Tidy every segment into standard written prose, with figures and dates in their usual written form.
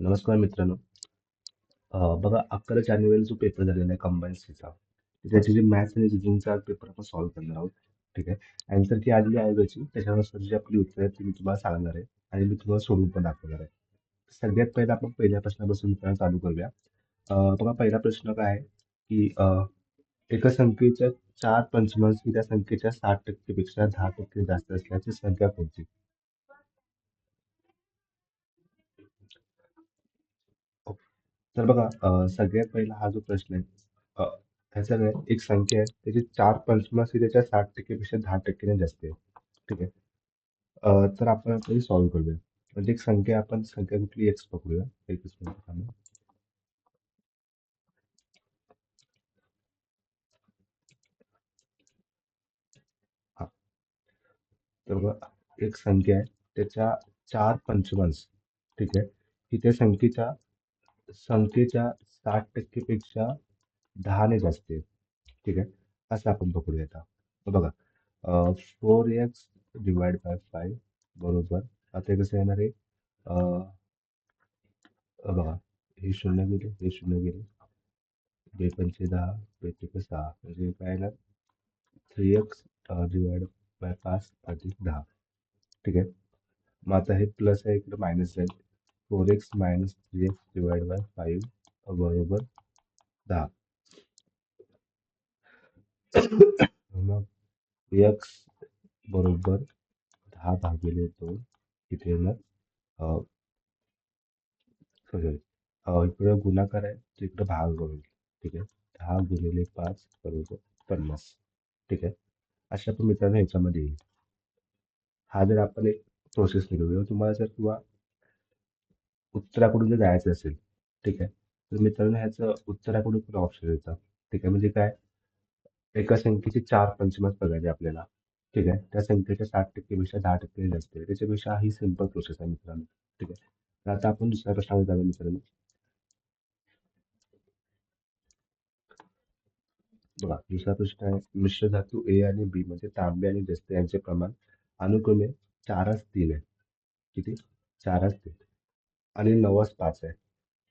नमस्कार मित्रांनो. बघा 11 जानेवारीला जो पेपर झालेला आहे कंबाईन सीचा, त्याची जी मॅथ्स आणि रिझनिंगचा पेपर आपण सॉल्व्ह करणार आहोत. ठीक आहे. आन्सर की आलेली आहे त्याची, त्याच्यानुसार जी आपली उत्तरं आहेत ती मी तुम्हाला सांगणार आहे आणि मी तुम्हाला सोडून पण दाखवणार आहे. सगळ्यात पहिला आपण पहिल्या प्रश्नापासून मित्रांनो चालू करूया. बघा पहिला प्रश्न काय आहे की एका संख्येच्या 4 पंचमांश ही त्या संख्येच्या 60% पेक्षा 10% जास्त असल्याची संख्या कोणती? तर बघा सगळ्यात पहिला हा जो प्रश्न आहे अ, ह्याचा काय एक संख्या आहे त्याची 4 पंचमाश ही त्याच्या 60% पेक्षा 10% जास्त आहे. ठीक आहे. तर आपण आता सॉल्व्ह करूया. म्हणजे एक संख्या आपण संख्या कुठली एक्स पकडूया. एकच मिनिट थांबा. हा तर बघा एक संख्या आहे त्याच्या 4 पंचमांश. ठीक आहे. ही त्या संख्येच्या 60% पेक्षा 10ने जास्त आहे. ठीक आहे. असं आपण पकडूया आता. तर बघा 4x डिवाइड बाय 5 बरोबर. आता हे कसं येणार आहे बघा हे शून्य गेले हे शून्य गेले. बेपंचे 10 बेत्रिक 6 म्हणजे काय येणार 3x डिवाइड बाय 5 अधिक 10. ठीक आहे. मग आता हे प्लस आहे इकडे मायनस जाईल. 4x minus 3x divide by 5 बरोबर 10. मग x बरोबर 10/2 इथे येणार सॉरी इकडं गुणाकार आहे तर इकडं भाग होईल. ठीक आहे. 10 गुणिले 5 बरोबर 50. ठीक आहे. अशा पण मित्रांनो ह्याच्यामध्ये येईल. हा जर आपण एक प्रोसेस निघूया तुम्हाला जर किंवा उत्तराकडून जर जायचं असेल. ठीक आहे. तर मित्रांनो ह्याचं उत्तराकडून पण ऑप्शन येतं. ठीक आहे. म्हणजे काय एका संख्येचे 4 पंचमांश बघायचे आपल्याला. ठीक आहे. त्या संख्येच्या 60% पेक्षा 10% जास्त आहे. त्याच्यापेक्षा ही सिंपल प्रोसेस आहे मित्रांनो. ठीक आहे. तर आता आपण दुसऱ्या प्रश्नावर जाऊया मित्रांनो. बघा दुसरा प्रश्न आहे मिश्र धातू ए आणि बी मध्ये तांबे आणि जस्त यांचे प्रमाण अनुक्रमे 4:3 आहे. किती 4:3 आणि 9:5 आहे.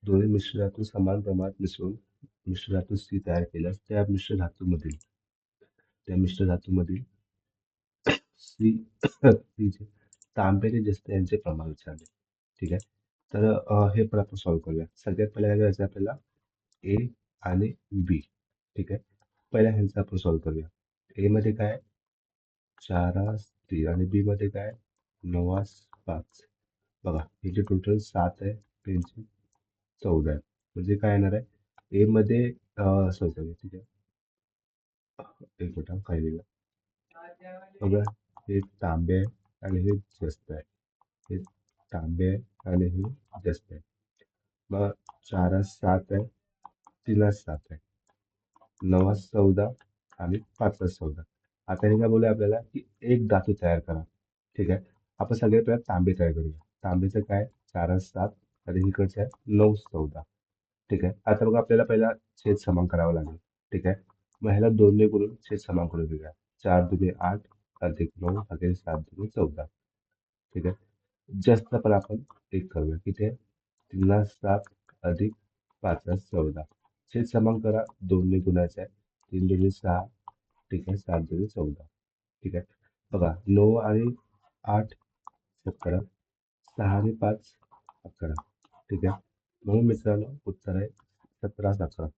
दोन्ही मिश्र धातू समान प्रमाणात मिसळून मिश्र धातू सी तयार केल्यास त्या मिश्र धातूमधील सी सी जे तांबे जस्त यांचे प्रमाण विचारले. ठीक आहे. तर हे पण आपण सॉल्व्ह करूया. सगळ्यात पहिला काय करायचं आपल्याला ए आणि बी. ठीक आहे. पहिल्या ह्यांचं आपण सॉल्व्ह करूया. ए मध्ये काय 4:3 आणि बी मध्ये काय 9:5. बघा इथे टोटल 7 आहे. त्यांची 14 आहे. म्हणजे काय येणार आहे ए मध्ये सॉरी ठीक आहे. एक मिनिट काय दिलं बघा हे तांबे आहे आणि हे जस्त आहे. हे तांबे आहे आणि हे जस्त आहे. मग 4:7 आहे 3:7 आहे 9:14 आणि 5:14. आता हे काय बोलूया आपल्याला की एक धातू तयार करा. ठीक आहे. आपण सगळे पहिला तांबे तयार करूया. तांबेचं काय 4:7 आणि इकडचं आहे 9:14. ठीक आहे. आता बघा आपल्याला पहिला छेद समान करावा लागेल. ठीक आहे. मग ह्याला 2ने गुणून छेद समान करून घेऊया. 4 दुणे 8 अधिक 9 भागिले 7 दुणे 14. ठीक आहे. जास्त पण आपण एक करूया. किती आहे 3:7 अधिक 5:14. छेद समान करा 2ने गुणायचं आहे. 3 दुणे 6. ठीक आहे. 7 दुणे 14. ठीक आहे. बघा 9 आणि 8 17. 6 आणि 5 11. ठीक आहे. म्हणून मित्रांनो उत्तर आहे 17/11.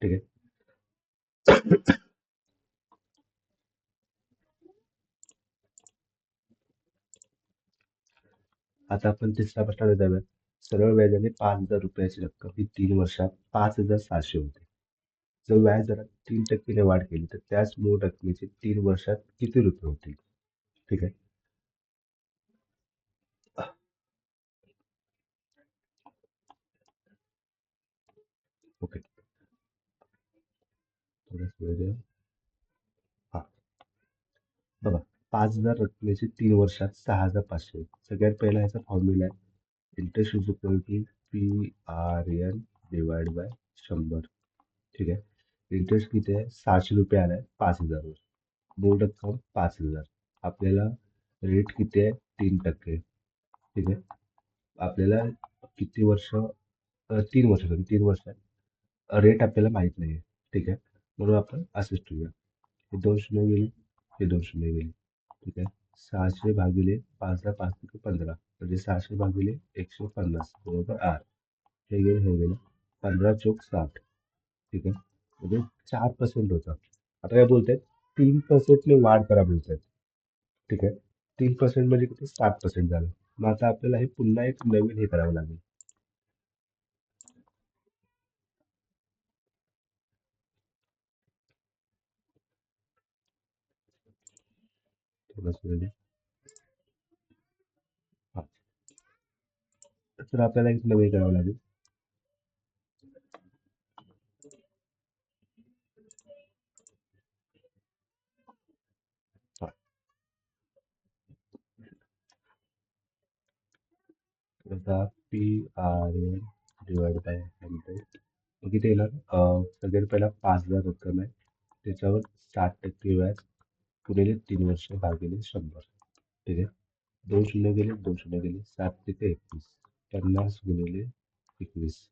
ठीक आहे. आता आपण तिसऱ्या प्रश्नाकडे जाऊया. सरळ व्याजाने 5,000 रुपयाची रक्कम ही 3 वर्षात 5,700 होते. जर व्याज दरात 3% ने वाढ केली तर त्याच मूळ रकमेचे 3 वर्षात किती रुपये होतील? ठीक आहे. ओके. थोडा वेळ द्या. हा बघा 5,000 रकमेचे 3 वर्षात 6,500. सगळ्यात पहिला ह्याचा फॉर्म्युला आहे interest is equal to PRN divide by 100. ठीक आहे. इंटरेस्ट किती आहे 600 रुपये आलाय 5,000 वर. मूळ रक्कम 5,000. आपल्याला रेट किती आहे 3%. ठीक आहे. आपल्याला किती वर्ष 3 वर्ष, सॉरी 3 वर्ष आहे. रेट आपल्याला माहित नाही आहे. ठीक आहे, म्हणून आपण असेच ठेवूया. हे 2 शून्य गेले, हे 2 शून्य गेले. ठीक आहे, 600 भागिले 5 × 5 = 15, म्हणजे 600 भागिले 150 बरोबर 8. हे गेलं, हे गेलं. 15 × 4 = 60. ठीक आहे, म्हणजे 4% होतं. आता काय बोलतायत, 3% वाढ करा बोलतायत. ठीक आहे, 3% म्हणजे किती, 7% झालं. मग आता आपल्याला हे पुन्हा एक नवीन हे करावं लागेल. थोडंसं वेळ. हा, तर आपल्याला एक नवीन करावं लागेल. हा, आता PRN डिवाइड बाय 100 किती येणार. सगळ्यात पहिला 5,000 रक्कम आहे, त्याच्यावर 60% व्याज गुणिले 3 वर्ष भागिले 100. ठीक आहे, 2 शून्य गेले, 2 शून्य गेले. 7 × 3 = 21. 50 × 21.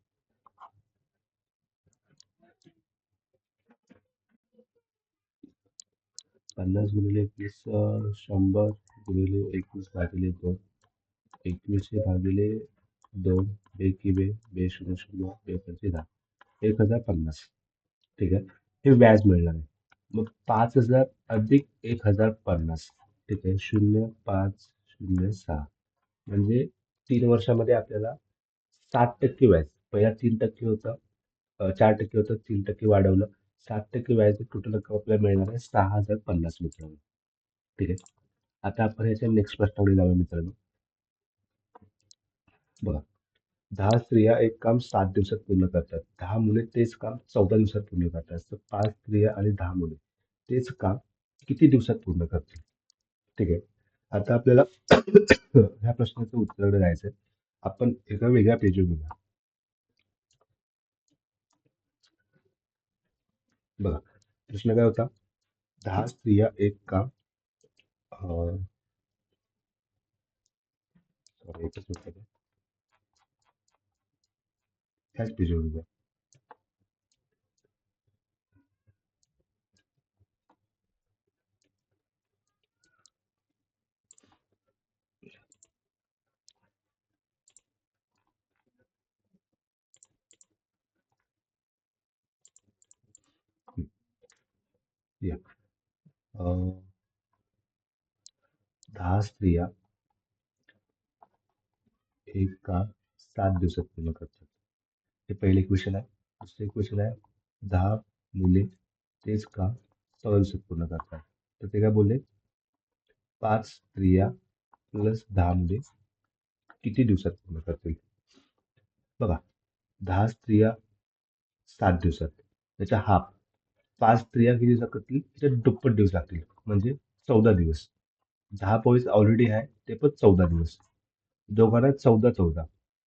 50 × 21 100 गुणिले 21/2. 21/2. बे की बे, बे शून्य शून्य, बे पंचे 10. 1,050. ठीक आहे, हे व्याज मिळणार आहे. मग 5,000 अधिक 1,050. ठीक आहे, 0,506, म्हणजे 3 वर्षामध्ये आपल्याला 7% व्याज. पहिला 3% होतं, 4% होतं, 3% वाढवलं. 7% व्याज टोटल रक्कम आपल्याला मिळणार आहे 6,050 मित्रांनो. ठीक आहे, आता आपण याच्या नेक्स्ट प्रश्नाकडे जाऊया मित्रांनो. बघा, 10 स्त्रिया एक काम 7 दिवसात पूर्ण करतात. 10 मुले तेच काम 14 दिवसात पूर्ण करतात. तर 5 स्त्रिया आणि 10 मुले तेच काम किती दिवसात पूर्ण करतील. ठीक आहे, आता आपल्याला ह्या प्रश्नाचं उत्तर द्यायचं आहे. आपण एका वेगळ्या पेजवर घेऊया. बघा, प्रश्न काय होता, 10 स्त्रिया एक काम सॉरी एकच मिनिट आहे. ह्याच पेजवर घेऊया. हं, या. अं, 10 स्त्रिया एक काम 7 दिवसात पूर्ण करतात. हे पहिले क्वेश्चन आहे. दुसरे क्वेश्चन आहे, 10 मुले तेच काम 14 दिवसात पूर्ण करतात. तर ते काय बोलले, 5 स्त्रिया प्लस 10 मुले किती दिवसात पूर्ण करतील. बघा, 10 स्त्रिया 7 दिवसात, त्याच्या हाफ. 5 स्त्रिया किती दिवसात करतील, त्याच्या दुप्पट दिवस लागतील, म्हणजे 14 दिवस. 10 पोळीस ऑलरेडी आहे, ते पण 14 दिवस. दोघांना 14-14.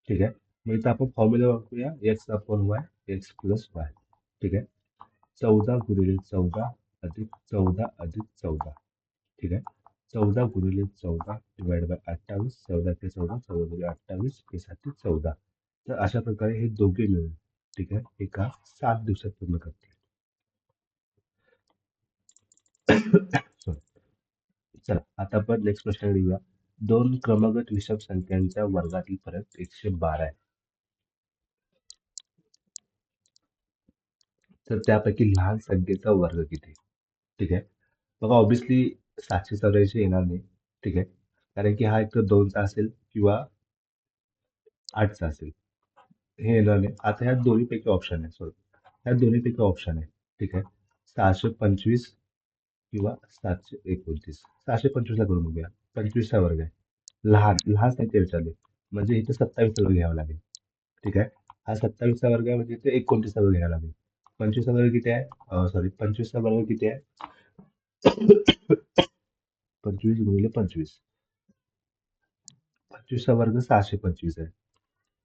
ठीक आहे, मग इथं आपण फॉर्म्युला वापरूया, X/Y, X+Y. ठीक आहे, 14 × 14 +14 + 14. ठीक आहे, 14 × 14 डिवाइड बाय 28. 14 × 14 14 × 28, हे 7 × 14. तर अशा प्रकारे हे दोघे मिळून, ठीक आहे, एका 7 दिवसात पूर्ण करतील. Sorry. चला, आता आपण नेक्स्ट प्रश्न घेऊया. 2 क्रमागत विषम संख्यांच्या वर्गातील फरक 112 आहे. तर त्यापैकी लहान संख्येचा वर्ग किती. ठीक आहे, बघा ऑब्विसली 784 येणार नाही. ठीक आहे, कारण की हा एक तर 2चा असेल किंवा 8चा असेल. हे येणार नाही. आता ह्या दोन्हीपैकी ऑप्शन आहे, सॉरी, ह्या दोन्हीपैकी ऑप्शन आहे. ठीक आहे, 625 किंवा 729. 625ला करून बघूया. 25चा वर्ग आहे. लहान लहान संख्या विचारली, म्हणजे इथे 27चा वर्ग घ्यावा लागेल. ठीक आहे, हा 27चा वर्ग आहे, म्हणजे इथे 29चा वर्ग घ्यावा लागेल. 25चा वर्ग किती आहे, सॉरी 25चा वर्ग किती आहे, 25 × 25. 25चा वर्ग 625 आहे.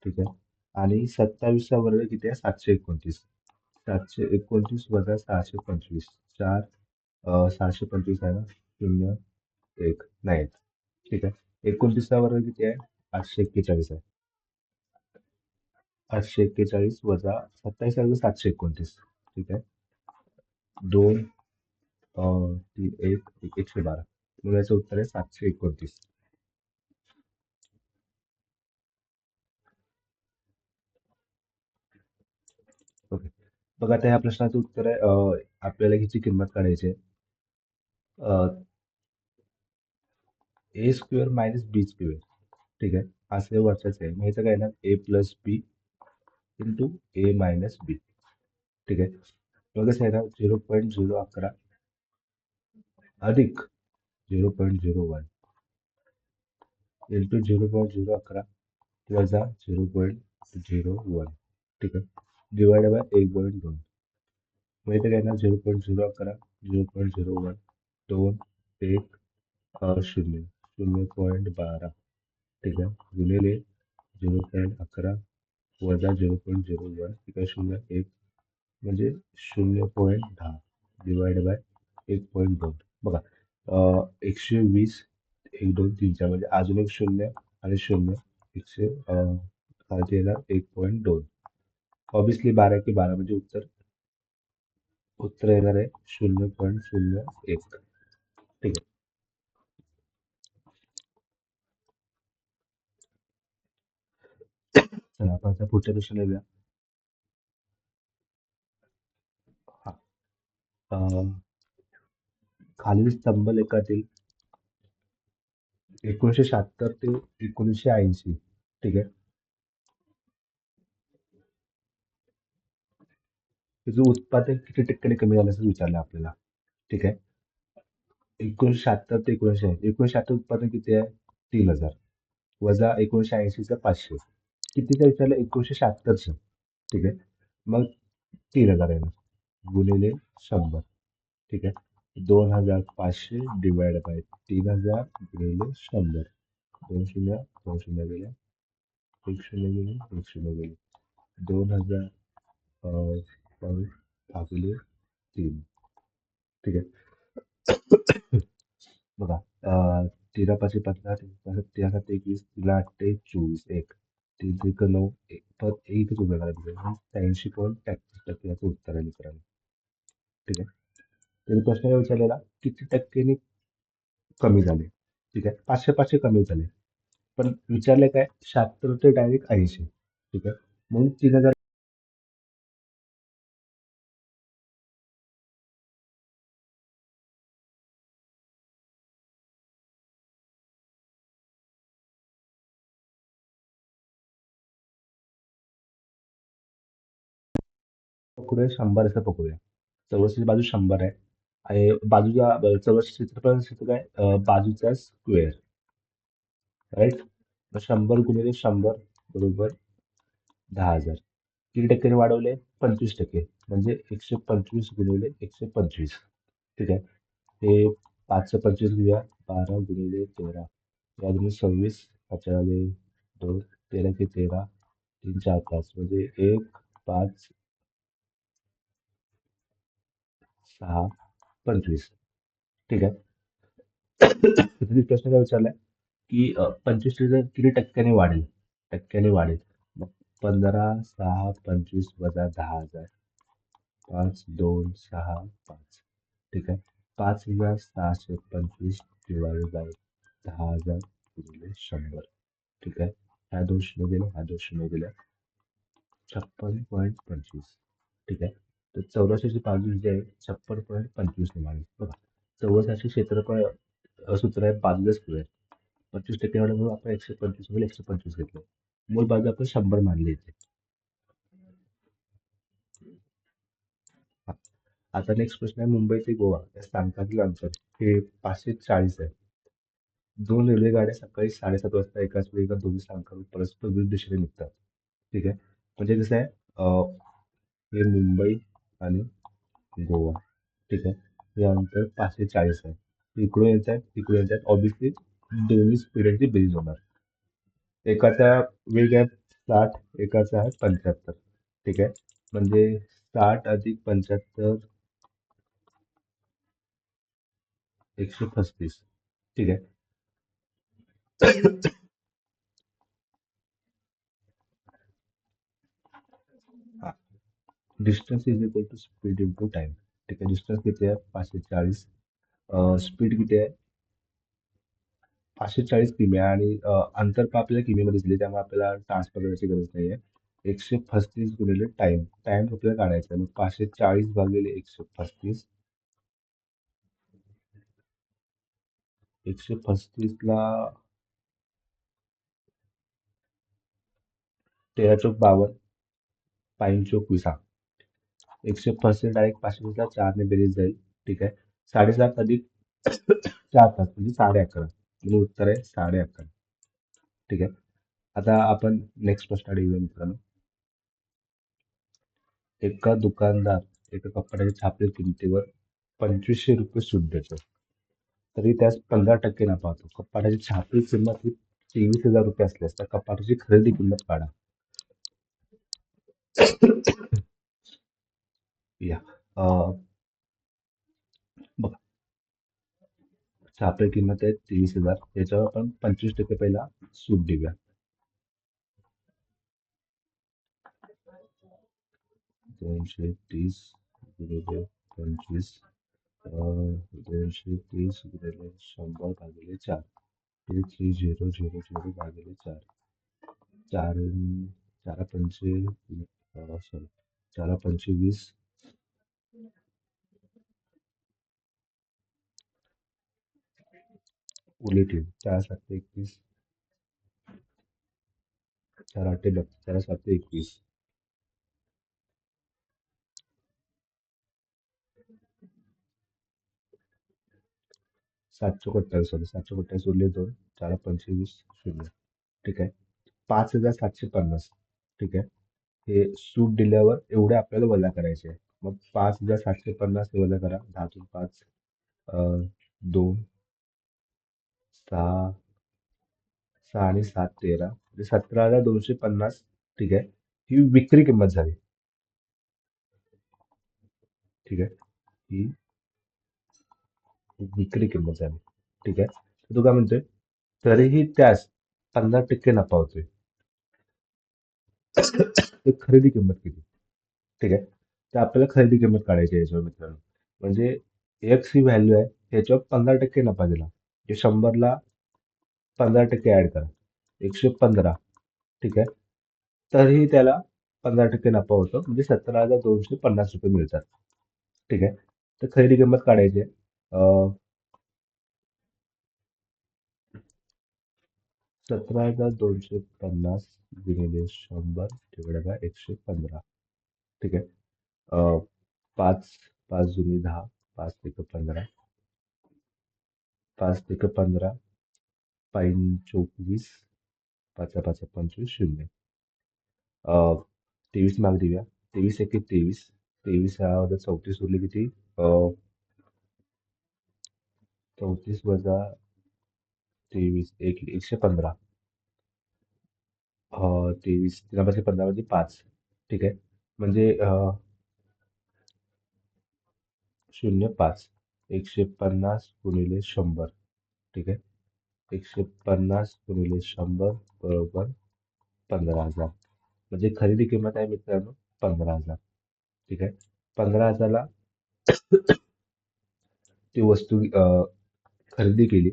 ठीक आहे, आणि 27चा वर्ग किती आहे, 729. 729 वजा 625. 4, 625 आहे ना, 0, 1 नाही येत. ठीक आहे, 29चा वर्ग किती आहे, 841 आहे. 841 वजा 27,729. ठीक आहे. दोन 112. मग याचं उत्तर आहे 729. ओके. बघा आता ह्या प्रश्नाचं उत्तर आहे, आपल्याला ह्याची किंमत काढायची आहे. ए स्क्वेअर मायनस बी स्क्वेअर. ठीक आहे. असं वरच्याच आहे, मग ह्याचं काय ना ए प्लस बी इंटू ए मायनस बी. ठीक आहे. मग कसं आहे ना 0.011 अधिक 0.01 इंटू 0.011 वजा 0.01. ठीक आहे. Divide by 1.2. मग इथे काय ना 0.011 0.01 2 1 0 0.12. ठीक आहे. गुणिले 0.11 वजा 0.01 ठीक आहे 0.1 म्हणजे 0.10 डिवाइड बाय 1.2. बघा 120 1 2 3 4 म्हणजे अजून एक शून्य आणि शून्य 100 खालती येणार 1.2. ऑब्विसली 12 की 12 म्हणजे उत्तर येणार आहे 0.01. ठीक आहे. चला आपण आता पुढच्या प्रश्न येऊया. हा. अं, खालील स्तंभ लेखातील 1976 ते 1980. ठीक आहे. त्याचं उत्पादन किती टक्क्याने कमी झालं असं विचारलं आपल्याला. ठीक आहे. 1976 ते 1980. 1976 उत्पादन किती आहे? 3,000 वजा 1980चं 500. कितीचं विचारलं? 1976चं. ठीक आहे. मग 3,000 येणार गुणिले 100. ठीक आहे. 2,500 डिवाइड बाय 3,000 गुणिले 100. 2 शून्य 2 शून्य गेले, 1 शून्य गेले, 1 शून्य गेले. 2,000 भागिले 3. ठीक आहे. बघा 13 5 15 13 7 21 13 8 24 1 3 त्रिक 9 परत एकच उभे करायचे 83.33% याचं उत्तर आहे मित्रांनो. ठीक आहे. त्यांनी प्रश्न काय विचारलेला किती टक्क्यांनी कमी झाले. ठीक आहे. 500 500 कमी झाले, पण विचारले काय 76 ते डायरेक्ट 80. ठीक आहे. म्हणून 3,000 पकडूया 100 असं पकडूया. चौरसची बाजू 100 आहे आणि बाजूचा चौरस क्षेत्रफळ क्षेत्र काय बाजूचा स्क्वेअर. राईट. मग 100 गुणिले 100 बरोबर 10,000. किती टक्क्याने वाढवले? 25%. म्हणजे 125 गुणिले 125. ठीक आहे. हे 5 25 घेऊया. 12 गुणिले 13 यातून 26 पाचवाले 2 13 की 13 3 4 5 म्हणजे 1 5 6 25. ठीक आहे. तुम्ही प्रश्न काय विचारलाय की 25 लिटर किती टक्क्याने वाढेल? टक्क्याने वाढेल. मग 15 6 25 वजा 10,000 5 2 6 5. ठीक आहे. 5,625 डिवाइड बाय 10,000 गुणिले 100. ठीक आहे. ह्या 2 शून्य गेल्या, ह्या 2 शून्य गेल्या. 56.25. ठीक आहे. तर चौरसाची बाजू जी आहे 56.25 निघाली. बघा चौरसाचे क्षेत्रफळ सूत्र आहे बाजूला स्क्वेअर. 25% वाढवून आपण 125 म्हणजे 125 घेतलं. मूळ बाजू आपण 100 मानली इथे. हा. आता नेक्स्ट प्रश्न आहे मुंबई ते गोवा या स्थानकातील अंतर हे 540 आहे. 2 रेल्वे गाड्या सकाळी 7:30 वाजता एकाच वेळी एका दोन्ही स्थानकावरून परस्पर विरुद्ध दिशेने निघतात. ठीक आहे. म्हणजे कसं आहे हे मुंबई आणि गोवा. ठीक आहे. हे अंतर 540 आहे. इकडून येत आहेत तिकडून येत आहेत ऑब्विसली दोन्ही स्पिडची बेरीज होणार. एकाचा वेग आहे 60, एकाचा आहे 75. ठीक आहे. म्हणजे 60 अधिक 75 135. ठीक आहे. Distance is equal to speed into time. ठीक आहे, डिस्टन्स किती आहे? 540. स्पीड किती आहे? 540 किमी आहे. आणि अंतर पण आपल्याला किमीमध्ये दिले, त्यामुळे आपल्याला ट्रान्सफर करायची गरज नाही आहे. 135 गुणिले टाइम. टाइम आपल्याला काढायचा आहे. मग 540 भागिले 135. 135 ला 13 चौक 52, 5 चौक 20. 135 डायरेक्ट 520ला 4ने बेरीज जाईल. ठीक आहे. 7.5 अधिक 4 तास म्हणजे 11.5. म्हणजे उत्तर आहे 11.5. ठीक आहे. आता आपण नेक्स्ट प्रश्न घेऊया मित्रांनो. एका दुकानदार एका कपड्याच्या छापील किमतीवर 2500 रुपये सूट देतो, तरी त्यास 15% नफा होतो. कपाटाची छापील किंमत ही 23,000 रुपये असल्यास त्या कपाटाची खरेदी किंमत काढा. या बघा, छापील किंमत आहे 23,000, याच्यावर आपण 25% पहिला सूट देऊया. 230 गुणिले 25, 230 गुणिले 100 भागिले 4. 3000 भागिले 4. 4 सॉरी, 4 पंचे 20. उलट येईल. 4 7 21. 4 8 32. 4 7 21. 7 चौक 28. सॉरी, 7 चौक 28 उरले 2. 4 पंचे 20. 0. ठीक आहे. 5,750. ठीक आहे. हे सूट दिल्यावर एवढे आपल्याला वजा करायचे आहे. मग 5,750 हे वजा करा. 10 तून 5, 2, 6, 6 आणि 7 13, म्हणजे 17,250. ठीक आहे. ही विक्री किंमत झाली. ठीक आहे. ही विक्री किंमत झाली. ठीक आहे. तर तू काय म्हणतोय? तरीही त्यास 15% नफा होतोय. तर खरेदी किंमत किती? ठीक आहे. तर आपल्याला खरेदी किंमत काढायची आहे याच्यावर मित्रांनो. म्हणजे एक्स ही व्हॅल्यू आहे, ह्याच्यावर 15% नफा दिला. जे 100ला 15% ऍड करा. 115. ठीक आहे. तरीही त्याला 15% नफा होतो, म्हणजे 17,250 रुपये मिळतात. ठीक आहे. तर खरेदी किंमत काढायची आहे. 17,250 गुणिले 100 डिवाइडेड बाय 115. ठीक आहे. 5 5 जुनी 10, 5 त्रिक 15, 5 त्रिक 15, 5 चौक 20, 5 5 25, 0. 23 माग देऊया. 23 एके 23. 23 34 उरले किती? 34 वजा 23 115. 23 15 म्हणजे 5. ठीक आहे. म्हणजे 0,5. 150 गुणिले 100. ठीक आहे. 150 गुणिले 100 बरोबर 15,000. म्हणजे खरेदी किंमत आहे मित्रांनो 15,000. ठीक आहे. 15,000ला ती वस्तू खरेदी केली,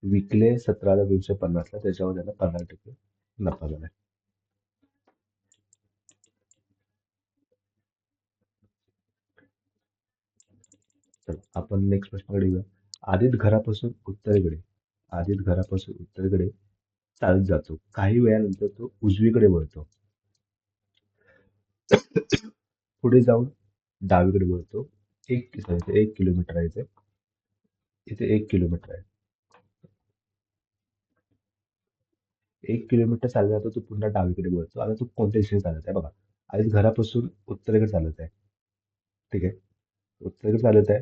विकले 17,250ला, त्याच्यावर त्याला 15% नफा झाला. तर आपण नेक्स्ट प्रश्नाकडे येऊया. आदित घरापासून उत्तरेकडे चालत जातो. काही वेळानंतर तो उजवीकडे वळतो. पुढे जाऊन डावीकडे वळतो. 1 किलोमीटर आहे इथे. इथे 1 किलोमीटर आहे. 1 किलोमीटर चालला तो पुन्हा डावीकडे वळतो. आता तो कोणत्या दिशेने चालत आहे बघा. आधी घरापासून उत्तरेकडे चालत आहे. ठीक आहे. उत्तरेकडे चालत आहे.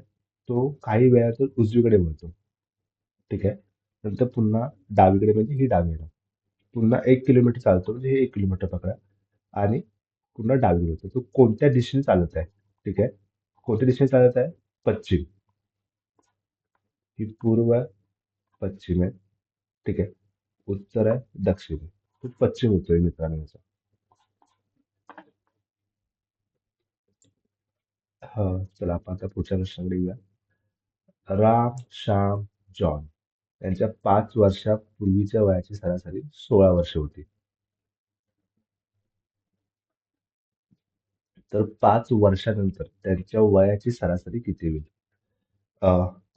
तो काही वेळातून उजवीकडे वळतो. ठीक आहे. नंतर पुन्हा डावीकडे, म्हणजे ही डावीकडे. पुन्हा 1 किलोमीटर चालतो, म्हणजे हे 1 किलोमीटर पकडा. आणि पुन्हा डावीकडे वळतो. तो कोणत्या दिशेने चालत आहे? ठीक आहे. कोणत्या दिशेने चालत आहे? पश्चिम. ही पूर्व आहे, पश्चिम आहे. ठीक आहे. उत्तर आहे, दक्षिण आहे. तो पश्चिम होतोय मित्रांनो याचा. हा, चला आपण आता पुढच्या प्रश्नाकडे येऊया. राम, श्याम, जॉन यांच्या 5 वर्षापूर्वीच्या वयाची सरासरी 16 वर्षे होती. तर 5 वर्षानंतर त्यांच्या वयाची सरासरी किती होईल?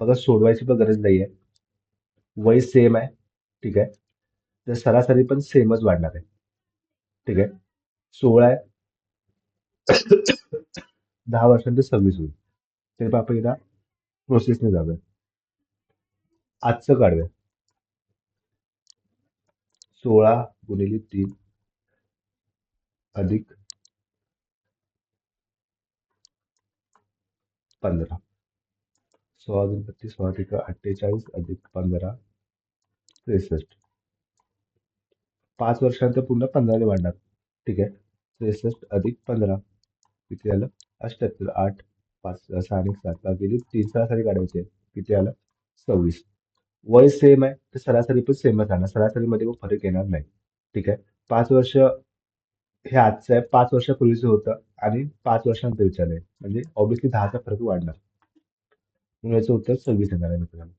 बघा, सोडवायची पण गरज नाहीये. वय सेम आहे. ठीक आहे. तर सरासरी पण सेमच वाढणार आहे. ठीक आहे. 16 आहे. 10 वर्षांनी 26 होईल. तरी पण आपण एकदा प्रोसेसने जाऊया. आजचं काढूया. 16 × 3 अधिक 15. 16 × 32, 16 × 48 अधिक 15, 63. 5 वर्षानंतर पुन्हा 15ने वाढणार. ठीक आहे. 63 अधिक 15 किती आलं? 78. 8, 5, 6 आणि 7 गेली. 3 सरासरी काढायची आहे. किती आलं? 26. वय सेम आहे तर सरासरी पण सेमच राहणार. सरासरीमध्ये मग फरक येणार नाही. ठीक आहे. 5 वर्ष हे आजचं आहे. 5 वर्षापूर्वीचं होतं आणि 5 वर्षानंतर विचारलंय. म्हणजे ऑब्व्हियसली 10चा फरक वाढणार. म्हणून याचं उत्तर 26 येणार आहे मित्रांनो.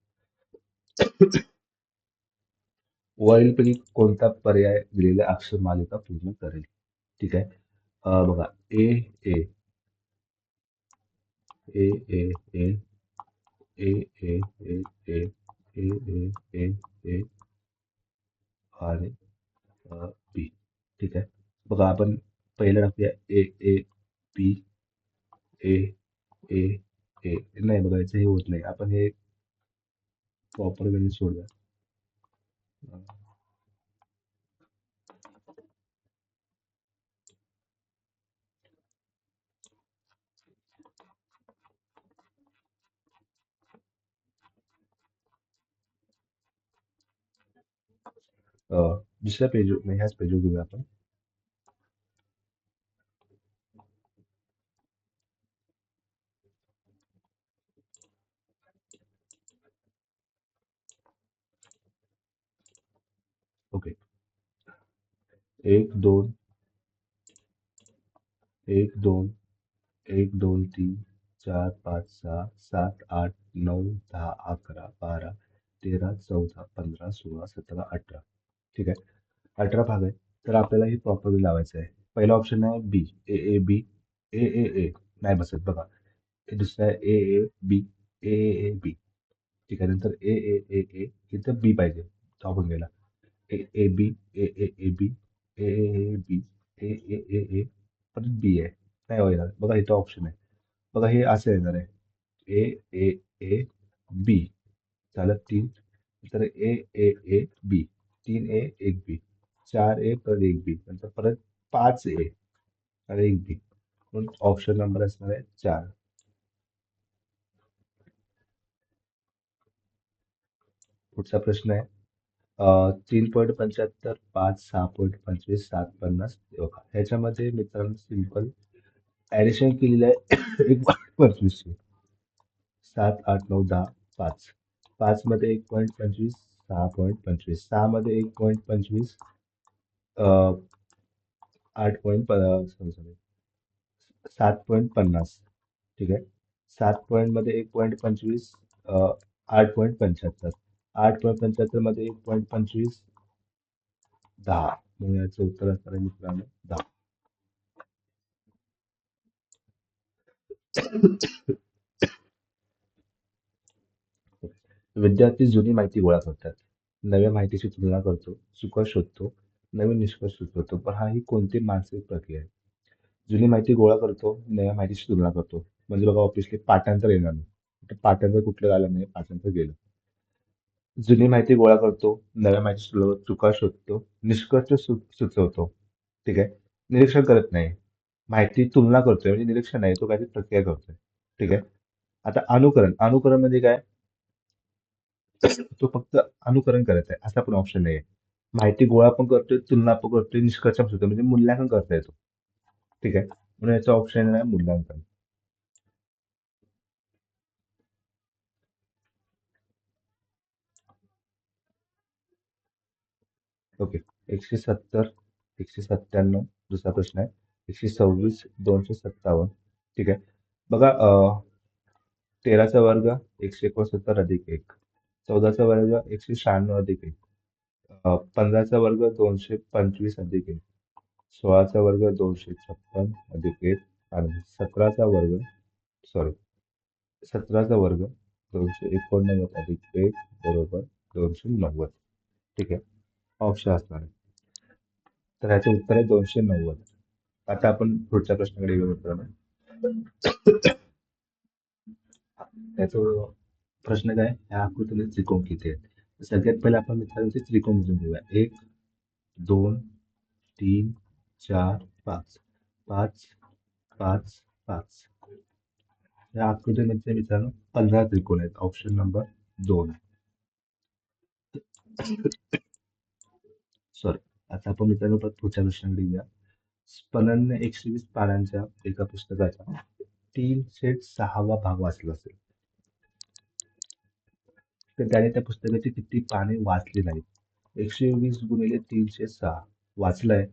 वरीलपैकी कोणता पर्याय दिलेल्या अक्षरमालिका पूर्ण करेल? ठीक आहे. बघा, ए ए ए ए ए ए ए ए ए ए ए ए ए आणि बी. ठीक आहे. बघा, आपण पहिलं टाकूया ए ए बी ए ए ए. नाही बघा, याचं हे होत नाही. आपण हे प्रॉपर वेळी सोडूया. दुसऱ्या पेज ह्याच पेजवर घेऊया आपण. ओके. 1 2 1 2 1 2 3 4 5 6 7 8 9 10 11 12 13 14 15 16 17 18. ठीक आहे. 18 भाग आहे. तर आपल्याला हे प्रॉपरली लावायचं आहे. पहिला ऑप्शन आहे बी ए ए बी ए ए ए. नाही बसत बघा. हे दुसरं आहे ए A B A A A B. ठीक आहे. नंतर ए ए ए ए इथं बी पाहिजे. आपण गेला ए A B A A A B A A A B ए ए ए ए परत बी आहे. नाही होणार. बघा इथं ऑप्शन आहे. बघा हे असं येणार आहे. ए ए ए बी झालं 3. नंतर ए ए ए बी 3 ए 1 बी 4 ए परत 1 बी नंतर परत 5 ए आणि 1 बी. म्हणून ऑप्शन नंबर असणार आहे 4. पुढचा प्रश्न आहे 3.75 5 6.25 7.50. बघा ह्याच्यामध्ये मित्रांनो सिंपल ऍडिशन केलेलं आहे. 1.25. 7 8 9 10 5. 5 मध्ये 1.25 6.25. 6 मध्ये 1.25 8 7.50. ठीक आहे. 7 पॉईंट मध्ये 1.25 8.75. 8.75 मध्ये 1.25 10. म्हणून याचं उत्तर असणार आहे मित्रांनो 10. विद्यार्थी जुनी माहिती गोळा करतात, नव्या माहितीची तुलना करतो, चुका शोधतो, नवीन निष्कर्ष सुचवतो. पण हा ही कोणती मानसिक प्रक्रिया आहे? जुनी माहिती गोळा करतो, नव्या माहितीची तुलना करतो. म्हणजे बघा ऑब्विसली पाठांतर येणार नाही. तर पाठांतर कुठलं झालं नाही, पाठांतर गेलं. जुनी माहिती गोळा करतो, नव्या माहितीची तुलना करतो, चुका शोधतो, निष्कर्ष सुचवतो. ठीक आहे. निरीक्षण करत नाही. माहिती तुलना करतोय म्हणजे निरीक्षण नाही, तो काहीतरी प्रक्रिया करतोय. ठीक आहे. आता अनुकरण. अनुकरण म्हणजे काय? तो फक्त अनुकरण करत आहे. असा पण ऑप्शन नाहीये. माहिती गोळा पण करतोय, तुलना पण करतोय, निष्कर्ष पण सुचवतोय. म्हणजे मूल्यांकन करता येतो. ठीक आहे. म्हणून याचा ऑप्शन आहे मूल्यांकन. ओके. 170, 197. दुसरा प्रश्न आहे 126, 257. ठीक आहे. बघा, 13चा वर्ग 169 अधिक 1, 14चा वर्ग 196 अधिक 1, 15चा वर्ग 225 अधिक 1, 16चा वर्ग 256 अधिक 1 आणि 17चा वर्ग 289 अधिक 1 बरोबर 290. ठीक आहे, ऑप्शन असणार आहे. तर ह्याचे उत्तर आहे 290. आता आपण पुढच्या प्रश्नाकडे येऊ मित्रांनो. त्याचा प्रश्न काय, ह्या आकृतीमध्ये त्रिकोण किती आहेत? तर सगळ्यात पहिले आपण मित्रांनो ते त्रिकोण मोजून घेऊया. 1, 2, 3, 4, 5. 5, 5, 5. या आकृतीमध्ये मित्रांनो 15 त्रिकोण आहेत. Option number 2. सॉरी. आता आपण मित्रांनो परत पुढच्या प्रश्नाकडे येऊया. स्पननने 120 पानांच्या एका पुस्तकाचा 3/6 भाग वाचला असेल, तर त्याने त्या पुस्तकाची किती पाने वाचली नाहीत? 120 गुणिले 3/6 वाचलंय.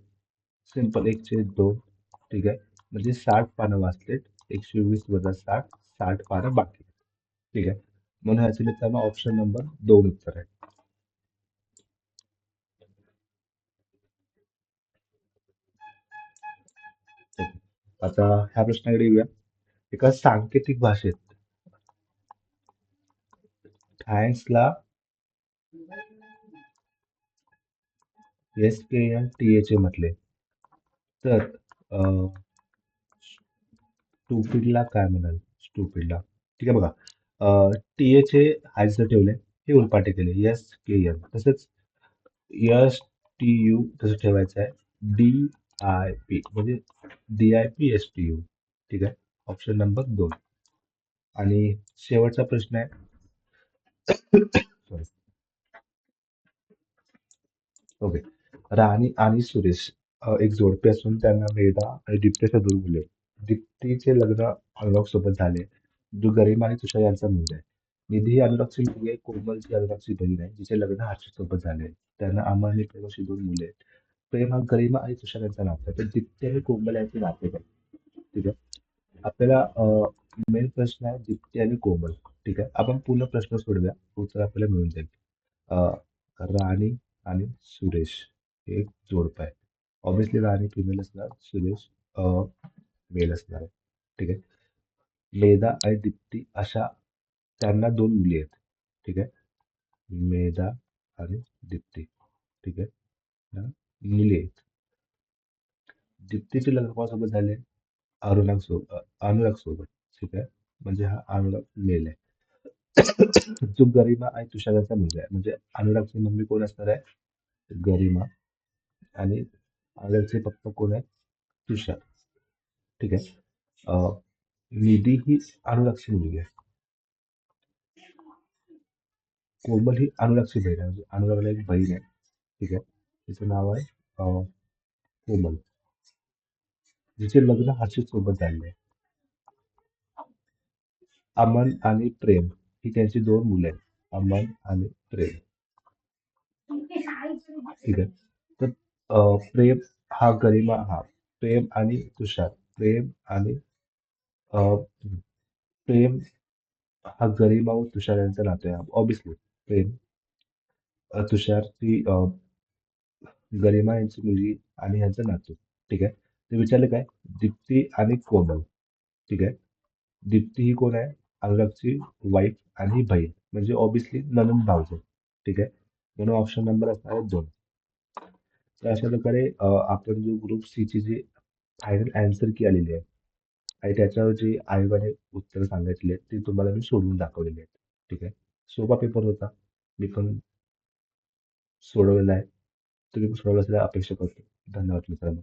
सिंपल 1/2. ठीक आहे, म्हणजे 60 पानं वाचलेत. 120 वजा 60, 60 पानं बाकी. ठीक आहे, म्हणून ह्याचे मित्रांनो ऑप्शन नंबर 2 उत्तर आहे. Okay. आता ह्या प्रश्नाकडे येऊया. एका सांकेतिक भाषेत सायन्सला SKNTA म्हटले, तर स्टुपिडला काय म्हणाल? स्टुपिडला. ठीक आहे, बघा, टीए चे हाय जर ठेवले, हे उलपाटे केले SKN, तसंच STU तसं ठेवायचं आहे. DIP म्हणजे DIPSTU. ठीक आहे, ऑप्शन नंबर 2. आणि शेवटचा प्रश्न आहे. Sorry. ओके. राणी आणि सुरेश एक जोडपे असून त्यांना वेदा आणि दीप्तीच्या 2 मुले आहेत. दीप्तीचे लग्न अनुराग सोबत झाले, जो गरिमा आणि तुषार यांचा मुलगा आहे. निधी ही अनुरागची मुलगी आहे. कोमल जी अनुरागची बहीण आहे, जिचे लग्न हर्षद सोबत झाले आहे. त्यांना अमन आणि प्रेम अशी 2 मुले आहेत. प्रेम हा गरिमा आणि तुषार यांचा नातं आहे, तर दीप्ती आणि कोमल यांचे नाते आहे. ठीक आहे, आपल्याला मेन प्रश्न आहे दीप्ती आणि कोमल. ठीक आहे, आपण पूर्ण प्रश्न सोडूया, उत्तर आपल्याला मिळून जाईल. अ, राणी आणि सुरेश हे एक जोडपं आहे. ऑब्विसली राणी फिमेल असणार, सुरेश मेल असणार आहे. ठीक आहे, मेधा आणि दीप्ती अशा त्यांना 2 मुली आहेत. ठीक आहे, मेधा आणि दीप्ती. ठीक आहे, ह्या मुली आहेत. दीप्तीचे लग्न कोणासोबत झाले? अनुराग सोबत. ठीक आहे, म्हणजे हा अनुराग मेल आहे. जो गरिमा आणि तुषाराचा मुलगा आहे, म्हणजे अनुरागची मम्मी कोण असणार आहे? गरिमा. आणि अनुरागचे पप्पा कोण आहेत? तुषार. ठीक आहे, निधी ही अनुरागची मुलगी आहे. कोमल ही अनुरागची बहीण आहे, म्हणजे अनुरागला एक बहीण आहे. ठीक आहे, तिचं नाव आहे कोमल, जिचे लग्न हर्षित सोबत झाले आहे. अमन आणि प्रेम ही त्यांची 2 मुले आहेत. अमन आणि प्रेम. ठीक आहे, तर प्रेम हा गरिमा, हा प्रेम आणि तुषार. प्रेम आणि अ, प्रेम हा गरिमा व तुषार यांचा नातं आहे. ऑब्विसली प्रेम, तुषार ती गरिमा यांची मुलगी आणि यांचं नातू. ठीक आहे, ते विचारले काय? दीप्ती आणि कोमल. ठीक आहे, दीप्ती ही कोण आहे? अनुरागची वाईफ आणि ही बहीण, म्हणजे ऑब्विसली ननंद भावजय. ठीक आहे, म्हणून ऑप्शन नंबर असणार आहे 2. तर अशा प्रकारे आपण जो ग्रुप सी ची जी फायनल अँसर की आलेली आहे आणि त्याच्यावर जी आयोगाने उत्तर सांगितले आहेत, ती तुम्हाला मी सोडवून दाखवलेली आहेत. ठीक आहे, सोपा पेपर होता. मी पण सोडवलेला आहे. तुम्ही पण सोडवला असेल अपेक्षा करतो. धन्यवाद मित्रांनो.